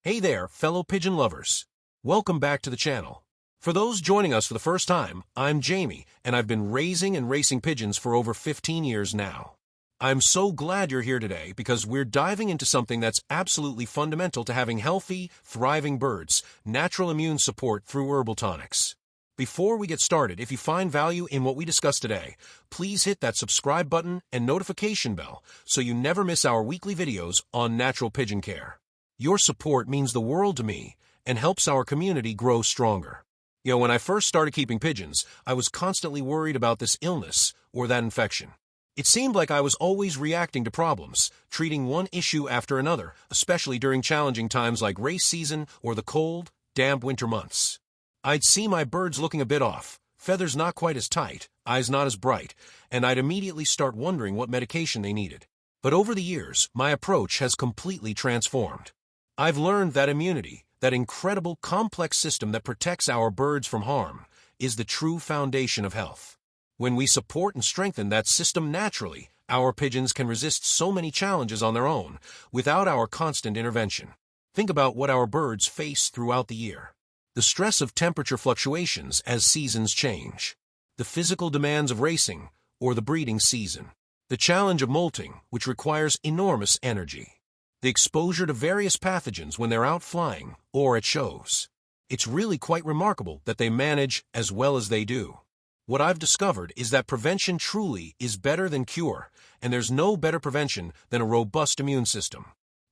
Hey there, fellow pigeon lovers. Welcome back to the channel. For those joining us for the first time, I'm Jamie, and I've been raising and racing pigeons for over 15 years now. I'm so glad you're here today because we're diving into something that's absolutely fundamental to having healthy, thriving birds, natural immune support through herbal tonics. Before we get started, if you find value in what we discussed today, please hit that subscribe button and notification bell so you never miss our weekly videos on natural pigeon care. Your support means the world to me and helps our community grow stronger. When I first started keeping pigeons, I was constantly worried about this illness or that infection. It seemed like I was always reacting to problems, treating one issue after another, especially during challenging times like race season or the cold, damp winter months. I'd see my birds looking a bit off, feathers not quite as tight, eyes not as bright, and I'd immediately start wondering what medication they needed. But over the years, my approach has completely transformed. I've learned that immunity, that incredible complex system that protects our birds from harm, is the true foundation of health. When we support and strengthen that system naturally, our pigeons can resist so many challenges on their own, without our constant intervention. Think about what our birds face throughout the year. The stress of temperature fluctuations as seasons change. The physical demands of racing, or the breeding season. The challenge of molting, which requires enormous energy. The exposure to various pathogens when they're out flying or at shows. It's really quite remarkable that they manage as well as they do. What I've discovered is that prevention truly is better than cure, and there's no better prevention than a robust immune system.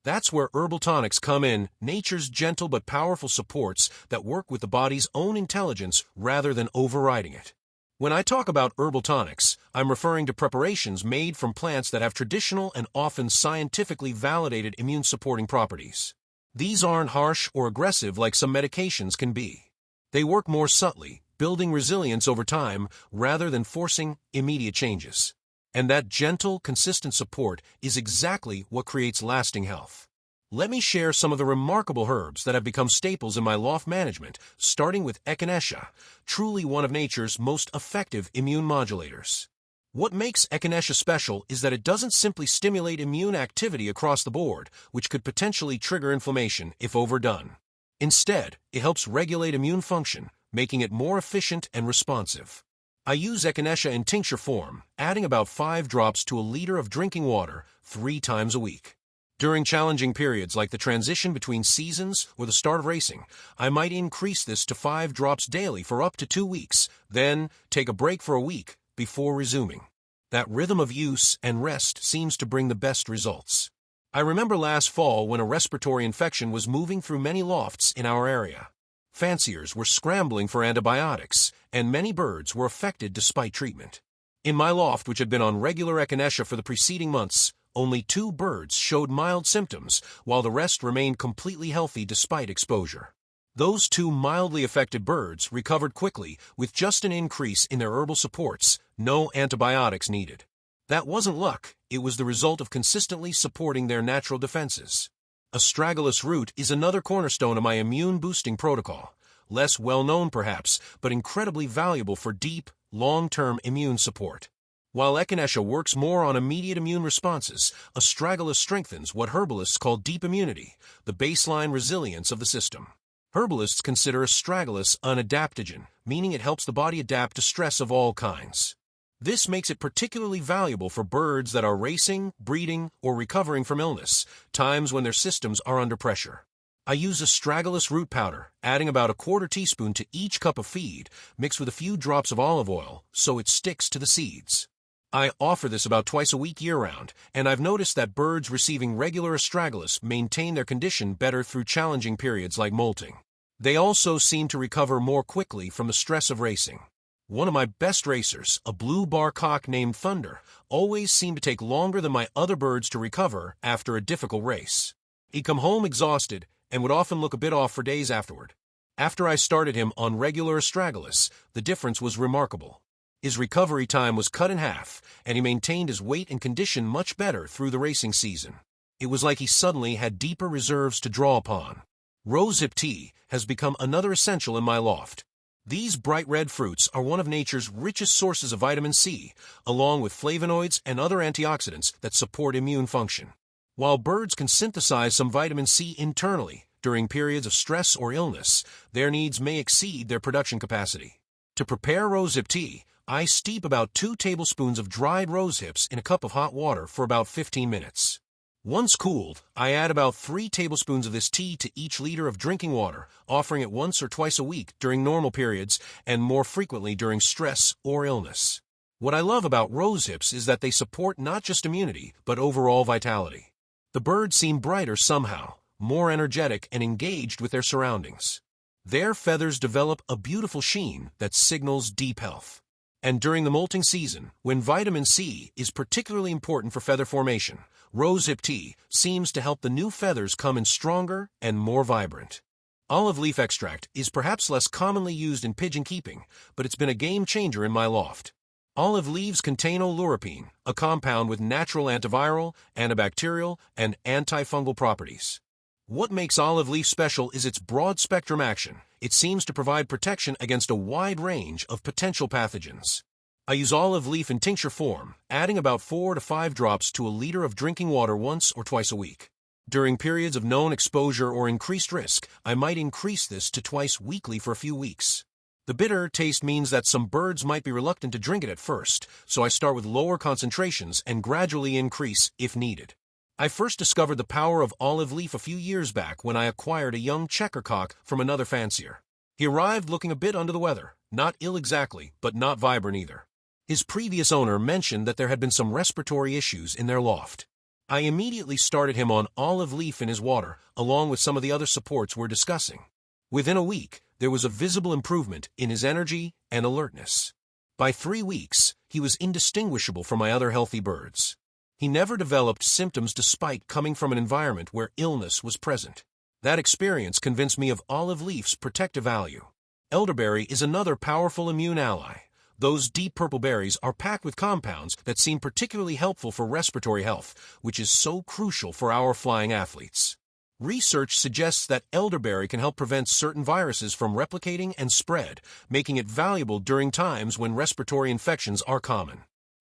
That's where herbal tonics come in, nature's gentle but powerful supports that work with the body's own intelligence rather than overriding it. When I talk about herbal tonics, I'm referring to preparations made from plants that have traditional and often scientifically validated immune-supporting properties. These aren't harsh or aggressive like some medications can be. They work more subtly, building resilience over time rather than forcing immediate changes. And that gentle, consistent support is exactly what creates lasting health. Let me share some of the remarkable herbs that have become staples in my loft management, starting with Echinacea, truly one of nature's most effective immune modulators. What makes Echinacea special is that it doesn't simply stimulate immune activity across the board, which could potentially trigger inflammation if overdone. Instead, it helps regulate immune function, making it more efficient and responsive. I use Echinacea in tincture form, adding about 5 drops to a liter of drinking water 3 times a week. During challenging periods like the transition between seasons or the start of racing, I might increase this to 5 drops daily for up to 2 weeks, then take a break for a week before resuming. That rhythm of use and rest seems to bring the best results. I remember last fall when a respiratory infection was moving through many lofts in our area. Fanciers were scrambling for antibiotics, and many birds were affected despite treatment. In my loft, which had been on regular Echinacea for the preceding months, only 2 birds showed mild symptoms, while the rest remained completely healthy despite exposure. Those 2 mildly affected birds recovered quickly with just an increase in their herbal supports, no antibiotics needed. That wasn't luck, it was the result of consistently supporting their natural defenses. Astragalus root is another cornerstone of my immune-boosting protocol, less well-known perhaps, but incredibly valuable for deep, long-term immune support. While Echinacea works more on immediate immune responses, Astragalus strengthens what herbalists call deep immunity, the baseline resilience of the system. Herbalists consider Astragalus an adaptogen, meaning it helps the body adapt to stress of all kinds. This makes it particularly valuable for birds that are racing, breeding, or recovering from illness, times when their systems are under pressure. I use Astragalus root powder, adding about a 1/4 teaspoon to each cup of feed, mixed with a few drops of olive oil, so it sticks to the seeds. I offer this about twice a week year-round, and I've noticed that birds receiving regular Astragalus maintain their condition better through challenging periods like molting. They also seem to recover more quickly from the stress of racing. One of my best racers, a blue bar cock named Thunder, always seemed to take longer than my other birds to recover after a difficult race. He'd come home exhausted and would often look a bit off for days afterward. After I started him on regular Astragalus, the difference was remarkable. His recovery time was cut in half, and he maintained his weight and condition much better through the racing season. It was like he suddenly had deeper reserves to draw upon. Rosehip tea has become another essential in my loft. These bright red fruits are one of nature's richest sources of vitamin C, along with flavonoids and other antioxidants that support immune function. While birds can synthesize some vitamin C internally, during periods of stress or illness, their needs may exceed their production capacity. To prepare rosehip tea, I steep about 2 tablespoons of dried rosehips in a cup of hot water for about 15 minutes. Once cooled, I add about 3 tablespoons of this tea to each liter of drinking water, offering it once or twice a week during normal periods and more frequently during stress or illness. What I love about rosehips is that they support not just immunity, but overall vitality. The birds seem brighter somehow, more energetic and engaged with their surroundings. Their feathers develop a beautiful sheen that signals deep health. And during the molting season, when vitamin C is particularly important for feather formation, rosehip tea seems to help the new feathers come in stronger and more vibrant. Olive leaf extract is perhaps less commonly used in pigeon keeping, but it's been a game changer in my loft. Olive leaves contain oleuropein, a compound with natural antiviral, antibacterial, and antifungal properties. What makes olive leaf special is its broad-spectrum action. It seems to provide protection against a wide range of potential pathogens. I use olive leaf in tincture form, adding about 4 to 5 drops to a liter of drinking water once or twice a week. During periods of known exposure or increased risk, I might increase this to twice weekly for a few weeks. The bitter taste means that some birds might be reluctant to drink it at first, so I start with lower concentrations and gradually increase if needed. I first discovered the power of olive leaf a few years back when I acquired a young checkercock from another fancier. He arrived looking a bit under the weather, not ill exactly, but not vibrant either. His previous owner mentioned that there had been some respiratory issues in their loft. I immediately started him on olive leaf in his water, along with some of the other supports we're discussing. Within a week, there was a visible improvement in his energy and alertness. By 3 weeks, he was indistinguishable from my other healthy birds. He never developed symptoms despite coming from an environment where illness was present. That experience convinced me of olive leaf's protective value. Elderberry is another powerful immune ally. Those deep purple berries are packed with compounds that seem particularly helpful for respiratory health, which is so crucial for our flying athletes. Research suggests that elderberry can help prevent certain viruses from replicating and spread, making it valuable during times when respiratory infections are common.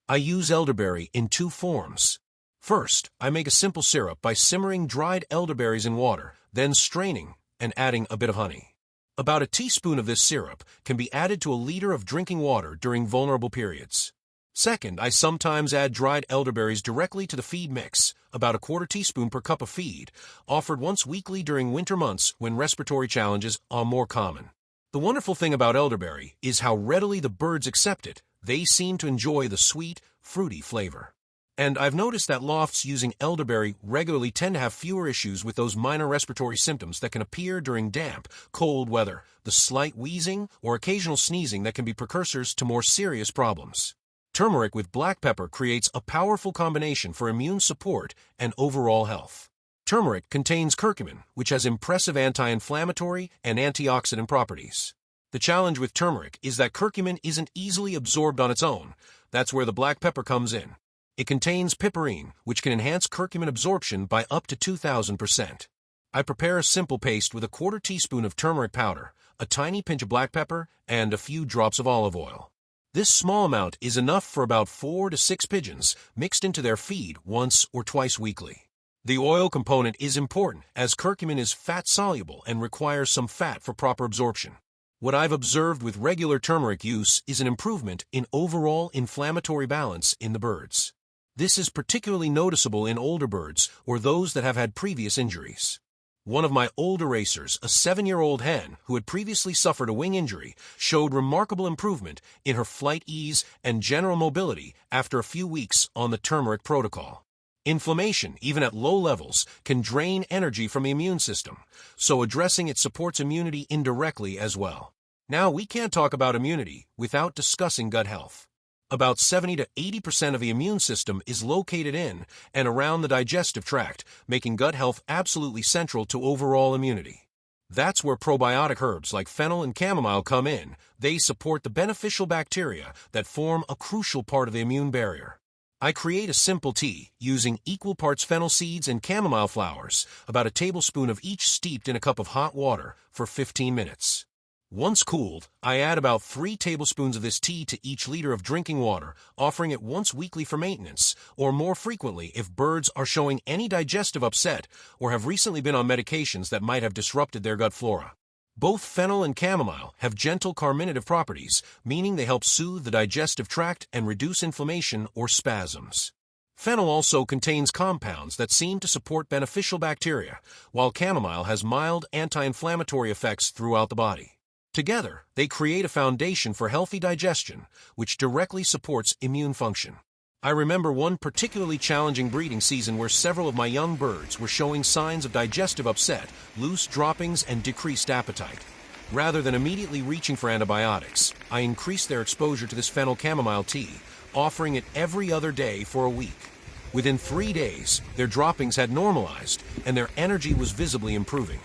I use elderberry in 2 forms. First, I make a simple syrup by simmering dried elderberries in water, then straining and adding a bit of honey. About a teaspoon of this syrup can be added to a liter of drinking water during vulnerable periods. Second, I sometimes add dried elderberries directly to the feed mix, about a 1/4 teaspoon per cup of feed, offered once weekly during winter months when respiratory challenges are more common. The wonderful thing about elderberry is how readily the birds accept it. They seem to enjoy the sweet, fruity flavor. And I've noticed that lofts using elderberry regularly tend to have fewer issues with those minor respiratory symptoms that can appear during damp, cold weather, the slight wheezing or occasional sneezing that can be precursors to more serious problems. Turmeric with black pepper creates a powerful combination for immune support and overall health. Turmeric contains curcumin, which has impressive anti-inflammatory and antioxidant properties. The challenge with turmeric is that curcumin isn't easily absorbed on its own. That's where the black pepper comes in. It contains piperine, which can enhance curcumin absorption by up to 2,000%. I prepare a simple paste with a 1/4 teaspoon of turmeric powder, a tiny pinch of black pepper, and a few drops of olive oil. This small amount is enough for about 4 to 6 pigeons, mixed into their feed once or twice weekly. The oil component is important, as curcumin is fat-soluble and requires some fat for proper absorption. What I've observed with regular turmeric use is an improvement in overall inflammatory balance in the birds. This is particularly noticeable in older birds or those that have had previous injuries. One of my older racers, a 7-year-old hen who had previously suffered a wing injury, showed remarkable improvement in her flight ease and general mobility after a few weeks on the turmeric protocol. Inflammation, even at low levels, can drain energy from the immune system, so addressing it supports immunity indirectly as well. Now, we can't talk about immunity without discussing gut health. About 70 to 80% of the immune system is located in and around the digestive tract, making gut health absolutely central to overall immunity. That's where probiotic herbs like fennel and chamomile come in. They support the beneficial bacteria that form a crucial part of the immune barrier. I create a simple tea using equal parts fennel seeds and chamomile flowers, about a tablespoon of each steeped in a cup of hot water for 15 minutes. Once cooled, I add about 3 tablespoons of this tea to each liter of drinking water, offering it once weekly for maintenance, or more frequently if birds are showing any digestive upset or have recently been on medications that might have disrupted their gut flora. Both fennel and chamomile have gentle carminative properties, meaning they help soothe the digestive tract and reduce inflammation or spasms. Fennel also contains compounds that seem to support beneficial bacteria, while chamomile has mild anti-inflammatory effects throughout the body. Together, they create a foundation for healthy digestion, which directly supports immune function. I remember one particularly challenging breeding season where several of my young birds were showing signs of digestive upset, loose droppings, and decreased appetite. Rather than immediately reaching for antibiotics, I increased their exposure to this fennel chamomile tea, offering it every other day for a week. Within 3 days, their droppings had normalized, and their energy was visibly improving.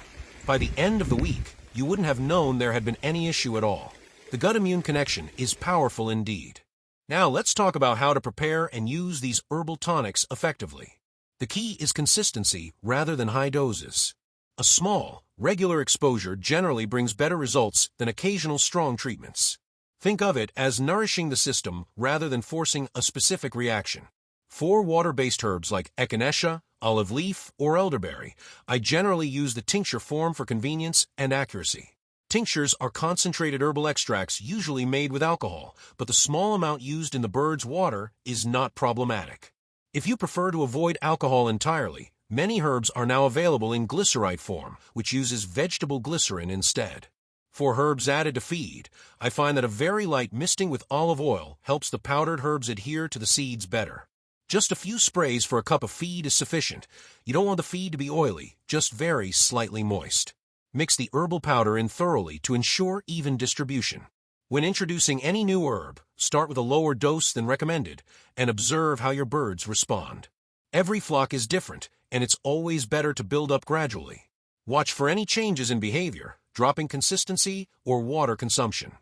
By the end of the week, you wouldn't have known there had been any issue at all. The gut-immune connection is powerful indeed. Now let's talk about how to prepare and use these herbal tonics effectively. The key is consistency rather than high doses. A small, regular exposure generally brings better results than occasional strong treatments. Think of it as nourishing the system rather than forcing a specific reaction. For water-based herbs like Echinacea, olive leaf, or elderberry, I generally use the tincture form for convenience and accuracy. Tinctures are concentrated herbal extracts usually made with alcohol, but the small amount used in the bird's water is not problematic. If you prefer to avoid alcohol entirely, many herbs are now available in glycerite form, which uses vegetable glycerin instead. For herbs added to feed, I find that a very light misting with olive oil helps the powdered herbs adhere to the seeds better. Just a few sprays for a cup of feed is sufficient. You don't want the feed to be oily, just very slightly moist. Mix the herbal powder in thoroughly to ensure even distribution. When introducing any new herb, start with a lower dose than recommended and observe how your birds respond. Every flock is different, and it's always better to build up gradually. Watch for any changes in behavior, dropping consistency, or water consumption.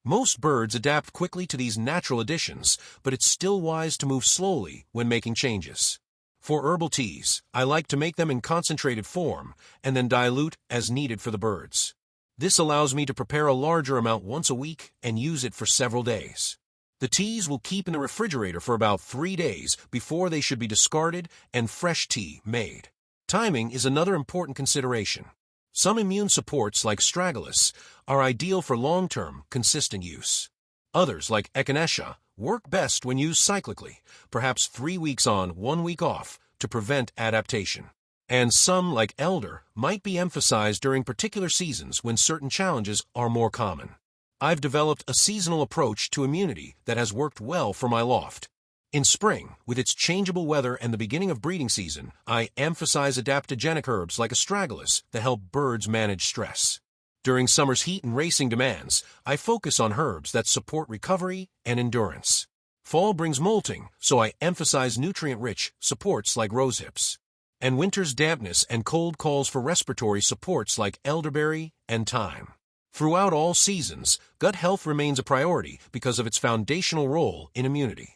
Most birds adapt quickly to these natural additions, but it's still wise to move slowly when making changes. For herbal teas, I like to make them in concentrated form and then dilute as needed for the birds. This allows me to prepare a larger amount once a week and use it for several days. The teas will keep in the refrigerator for about 3 days before they should be discarded and fresh tea made. Timing is another important consideration. Some immune supports, like Astragalus, are ideal for long-term, consistent use. Others, like Echinacea, work best when used cyclically, perhaps 3 weeks on, 1 week off, to prevent adaptation. And some, like Elder, might be emphasized during particular seasons when certain challenges are more common. I've developed a seasonal approach to immunity that has worked well for my loft. In spring, with its changeable weather and the beginning of breeding season, I emphasize adaptogenic herbs like Astragalus that help birds manage stress. During summer's heat and racing demands, I focus on herbs that support recovery and endurance. Fall brings molting, so I emphasize nutrient-rich supports like rosehips. And winter's dampness and cold calls for respiratory supports like elderberry and thyme. Throughout all seasons, gut health remains a priority because of its foundational role in immunity.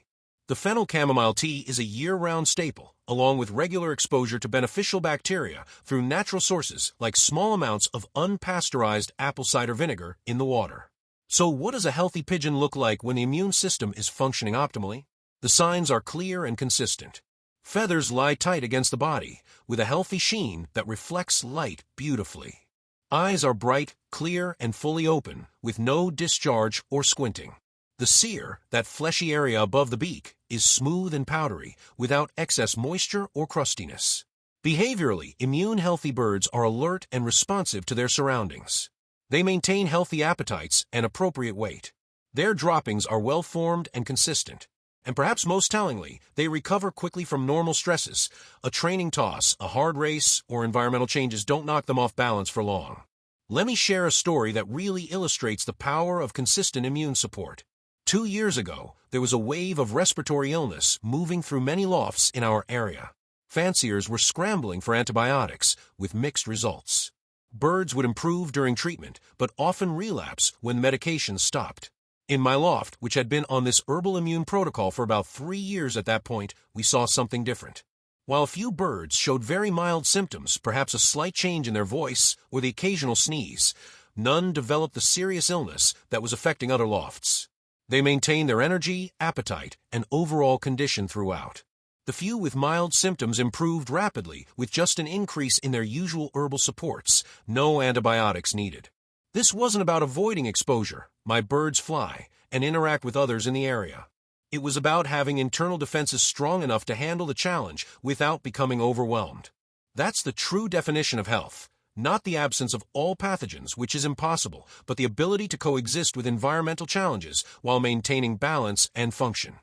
The fennel chamomile tea is a year-round staple, along with regular exposure to beneficial bacteria through natural sources like small amounts of unpasteurized apple cider vinegar in the water. So what does a healthy pigeon look like when the immune system is functioning optimally? The signs are clear and consistent. Feathers lie tight against the body, with a healthy sheen that reflects light beautifully. Eyes are bright, clear, and fully open, with no discharge or squinting. The cere, that fleshy area above the beak, is smooth and powdery, without excess moisture or crustiness. Behaviorally, immune-healthy birds are alert and responsive to their surroundings. They maintain healthy appetites and appropriate weight. Their droppings are well-formed and consistent. And perhaps most tellingly, they recover quickly from normal stresses. A training toss, a hard race, or environmental changes don't knock them off balance for long. Let me share a story that really illustrates the power of consistent immune support. 2 years ago, there was a wave of respiratory illness moving through many lofts in our area. Fanciers were scrambling for antibiotics, with mixed results. Birds would improve during treatment, but often relapse when medications stopped. In my loft, which had been on this herbal immune protocol for about 3 years at that point, we saw something different. While a few birds showed very mild symptoms, perhaps a slight change in their voice or the occasional sneeze, None developed the serious illness that was affecting other lofts. They maintained their energy, appetite, and overall condition throughout. The few with mild symptoms improved rapidly with just an increase in their usual herbal supports, no antibiotics needed. This wasn't about avoiding exposure. My birds fly and interact with others in the area. It was about having internal defenses strong enough to handle the challenge without becoming overwhelmed. That's the true definition of health. Not the absence of all pathogens, which is impossible, but the ability to coexist with environmental challenges while maintaining balance and function.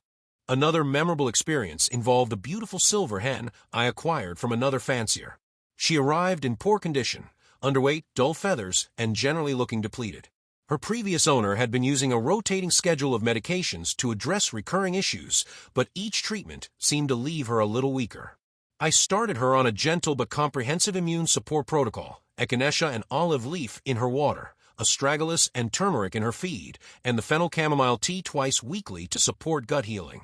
Another memorable experience involved a beautiful silver hen I acquired from another fancier. She arrived in poor condition, underweight, dull feathers, and generally looking depleted. Her previous owner had been using a rotating schedule of medications to address recurring issues, but each treatment seemed to leave her a little weaker. I started her on a gentle but comprehensive immune support protocol: Echinacea and olive leaf in her water, Astragalus and turmeric in her feed, and the fennel chamomile tea twice weekly to support gut healing.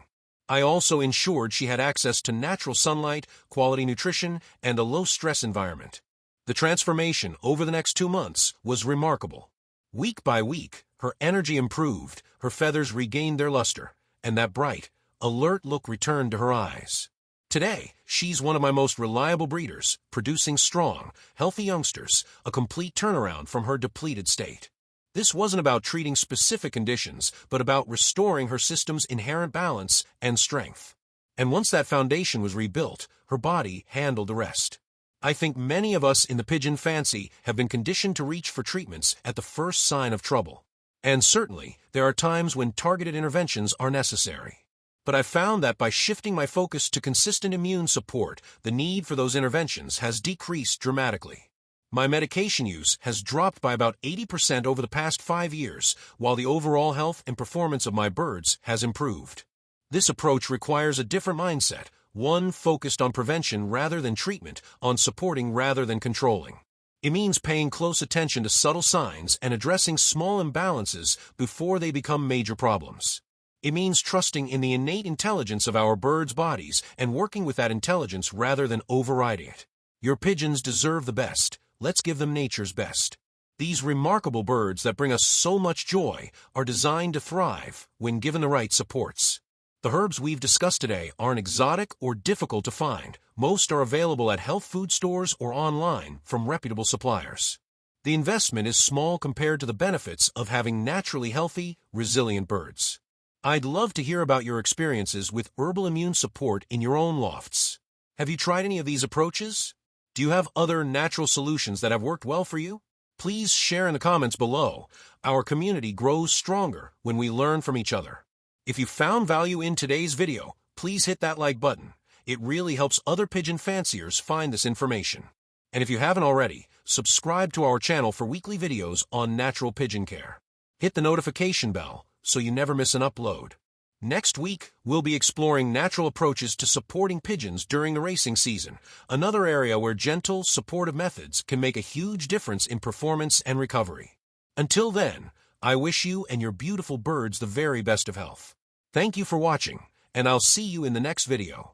I also ensured she had access to natural sunlight, quality nutrition, and a low-stress environment. The transformation over the next 2 months was remarkable. Week by week, her energy improved, her feathers regained their luster, and that bright, alert look returned to her eyes. Today, she's one of my most reliable breeders, producing strong, healthy youngsters, a complete turnaround from her depleted state. This wasn't about treating specific conditions, but about restoring her system's inherent balance and strength. And once that foundation was rebuilt, her body handled the rest. I think many of us in the pigeon fancy have been conditioned to reach for treatments at the first sign of trouble. And certainly, there are times when targeted interventions are necessary. But I've found that by shifting my focus to consistent immune support, the need for those interventions has decreased dramatically. My medication use has dropped by about 80% over the past 5 years, while the overall health and performance of my birds has improved. This approach requires a different mindset, one focused on prevention rather than treatment, on supporting rather than controlling. It means paying close attention to subtle signs and addressing small imbalances before they become major problems. It means trusting in the innate intelligence of our birds' bodies and working with that intelligence rather than overriding it. Your pigeons deserve the best. Let's give them nature's best. These remarkable birds that bring us so much joy are designed to thrive when given the right supports. The herbs we've discussed today aren't exotic or difficult to find. Most are available at health food stores or online from reputable suppliers. The investment is small compared to the benefits of having naturally healthy, resilient birds. I'd love to hear about your experiences with herbal immune support in your own lofts. Have you tried any of these approaches? Do you have other natural solutions that have worked well for you? Please share in the comments below. Our community grows stronger when we learn from each other. If you found value in today's video, please hit that like button. It really helps other pigeon fanciers find this information. And if you haven't already, subscribe to our channel for weekly videos on natural pigeon care. Hit the notification bell so you never miss an upload. Next week, we'll be exploring natural approaches to supporting pigeons during the racing season, another area where gentle, supportive methods can make a huge difference in performance and recovery. Until then, I wish you and your beautiful birds the very best of health. Thank you for watching, and I'll see you in the next video.